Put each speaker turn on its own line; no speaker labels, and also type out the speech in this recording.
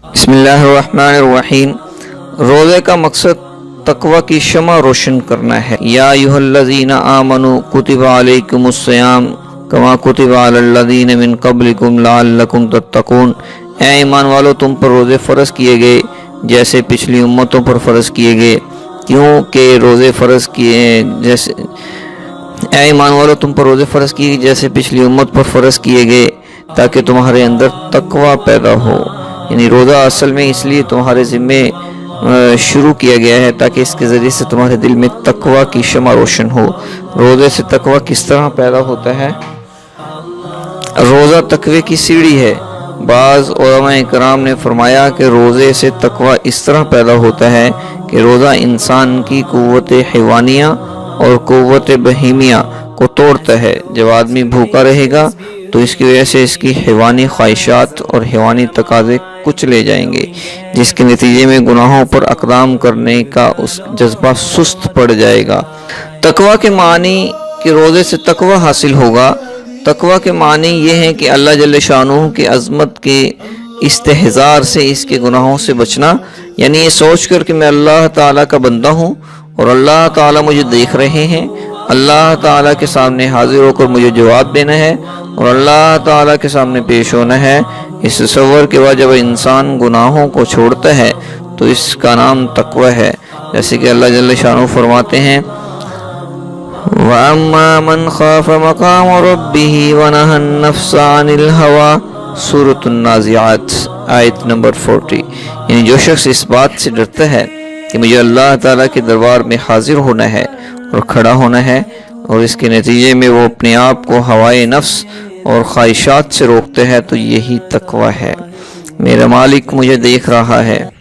बिस्मिल्लाहिर्रहमानिर्रहीम। रोज़े का मकसद तकवा की शमा रोशन करना है। या अय्युहल्लज़ीना आमनू कुतिबा अलैकुमुस्सियाम कमा कुतिबा अलल्लज़ीना मिन क़ब्लिकुम लअल्लकुम तत्तक़ून। ऐ ईमान वालो, तुम पर रोज़े फ़र्ज़ किए गए जैसे पिछली उम्मतों पर फ़र्ज़ किए गए। क्योंकि रोज़े फ़र्ज़ किए जैसे ऐ ईमान वालो, तुम पर रोज़े फ़र्ज़ किए जैसे पिछली उम्मत पर फ़र्ज़ किए गए, ताकि तुम्हारे अंदर तकवा पैदा हो। यानी रोज़ा असल में इसलिए तुम्हारे ज़िम्मे शुरू किया गया है ताकि इसके ज़रिए से तुम्हारे दिल में तकवा की शमा रोशन हो। रोज़े से तकवा किस तरह पैदा होता है? रोज़ा तकवे की सीढ़ी है। बाज़ उलमाए किराम ने फरमाया कि रोज़े से तकवा इस तरह पैदा होता है कि रोज़ा इंसान की कुव्वत हैवानिया और कुव्वत बहीमिया को तोड़ता है। जब आदमी भूखा रहेगा तो इसकी वजह से इसकी हैवानी ख्वाहिशात और हैवानी तकाज़े कुचले जाएंगे, जिसके नतीजे में गुनाहों पर अक़दाम करने का उस जज्बा सुस्त पड़ जाएगा। तकवा के मानी कि रोज़े से तकवा हासिल होगा। तकवा के मानी ये हैं कि अल्लाह जल्ल शानुहू की अज़मत के इस्तेहज़ार से, इसके गुनाहों से बचना, यानी ये सोच कर कि मैं अल्लाह ताला का बंदा हूँ और अल्लाह ताला मुझे देख रहे हैं। अल्लाह ताला के सामने हाजिर होकर मुझे जवाब देना है और अल्लाह ताला के सामने पेश होना है। इस तसव्वुर के बाद जब इंसान गुनाहों को छोड़ता है तो इसका नाम तकवा है। जैसे कि अल्लाह जल्ल शानुहू फरमाते हैं, वअम्मा मन खाफ मकाम रब्बिही वनहा नफ्स अनिल हवा, सूरतुन नाज़िआत आयत नंबर 40। यानी जो शख्स इस बात से डरता है कि मुझे अल्लाह ताला के दरबार में हाजिर होना है और खड़ा होना है, और इसके नतीजे में वो अपने आप को हवाए नफ्स और ख्वाहिशात से रोकते हैं, तो यही तकवा है। मेरा मालिक मुझे देख रहा है।